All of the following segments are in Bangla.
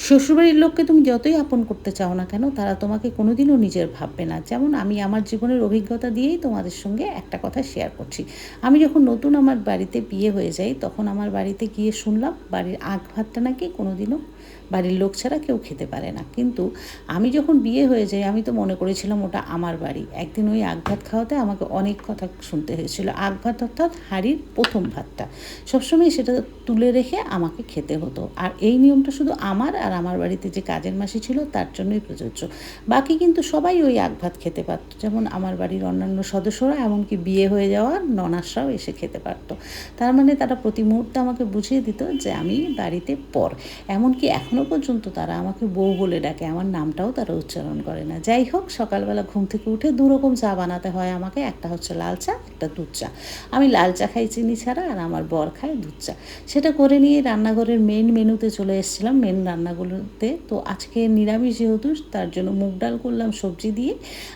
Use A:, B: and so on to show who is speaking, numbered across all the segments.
A: শ্বশুরবাড়ির লোককে তুমি যতই আপন করতে চাও না কেন, তারা তোমাকে কোনোদিনও নিজের ভাববে না। যেমন আমি আমার জীবনের অভিজ্ঞতা দিয়েই তোমাদের সঙ্গে একটা কথা শেয়ার করছি। আমি যখন নতুন আমার বাড়িতে বিয়ে হয়ে যাই, তখন আমার বাড়িতে গিয়ে শুনলাম বাড়ির আগ ভাতটা নাকি কোনোদিনও বাড়ির লোক ছাড়া কেউ খেতে পারে না। কিন্তু আমি যখন বিয়ে হয়ে যাই, আমি তো মনে করেছিলাম ওটা আমার বাড়ি। একদিন ওই আগ ভাত খাওয়াতে আমাকে অনেক কথা শুনতে হয়েছিল। আগ ভাত অর্থাৎ হাঁড়ির ১ম ভাতটা। সবসময় সেটা তুলে রেখে আমাকে খেতে হতো। আর এই নিয়মটা শুধু আমার আর আমার বাড়িতে যে কাজের মাসি ছিল তার জন্যই প্রযোজ্য। বাকি কিন্তু সবাই ওই আগ ভাত খেতে পারত। যেমন আমার বাড়ির অন্যান্য সদস্যরা, এমনকি বিয়ে হয়ে যাওয়া ননাসরাও এসে খেতে পারত। তার মানে তারা প্রতি মুহূর্তে আমাকে বুঝিয়ে দিত যে আমি বাড়িতে পর। এমনকি এখনও পর্যন্ত তারা আমাকে বউ বলে ডাকে, আমার নামটাও তারা উচ্চারণ করে না। যাই হোক, সকালবেলা ঘুম থেকে উঠে দুরকম চা বানাতে হয় আমাকে। একটা হচ্ছে লাল চা, একটা দুধ চা। আমি লাল চা খাই চিনি ছাড়া, আর আমার বর খায় দুধ চা। সেটা করে নিয়ে রান্নাঘরের মেন মেনুতে চলে এসেছিলাম, মেন রান্নাগুলোতে। তো আজকে নিরামিষ যেহেতু, তার জন্য মুগ ডাল করলাম সবজি দিয়ে,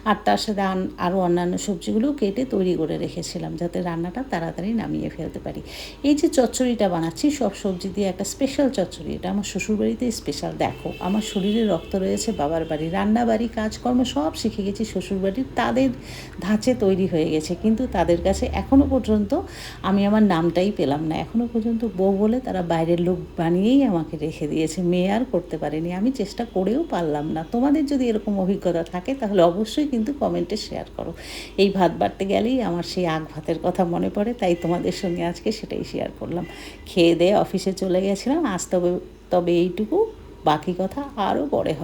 A: আর তার সাথে আরও অন্যান্য সবজিগুলো কেটে তৈরি করে রেখেছিলাম, যাতে রান্নাটা তাড়াতাড়ি নামিয়ে ফেলতে পারি। এই যে চচ্চড়িটা বানাচ্ছি সব সবজি দিয়ে, একটা স্পেশাল চচ্চড়ি, এটা আমার শ্বশুরবাড়িতেই স্পেশাল। দেখো, আমার শরীরে রক্ত রয়েছে বাবার বাড়ি, রান্নাবাড়ি কাজকর্ম সব শিখে গেছি শ্বশুরবাড়ির, তাদের ধাঁচে তৈরি হয়ে গেছে। কিন্তু তাদের কাছে এখনও পর্যন্ত আমি আমার নামটাই পেলাম না। এখনও পর্যন্ত বউ বলে তারা বাইরের লোক বানিয়েই আমাকে রেখে দিয়েছে। মেয়ে আর করতে পারেনি, আমি চেষ্টা করেও পারলাম না। তোমাদের যদি এরকম অভিজ্ঞতা থাকে তাহলে অবশ্যই কিন্তু কমেন্টে শেয়ার করো। এই ভাত বাড়তে গেলেই আমার সেই আগ ভাতের কথা মনে পড়ে, তাই তোমাদের সঙ্গে আজকে সেটাই শেয়ার করলাম। খেয়ে দিয়ে অফিসে চলে গেছিলাম, আজ তবে তবে এইটুকু, বাকি কথা আরও পরে হবে।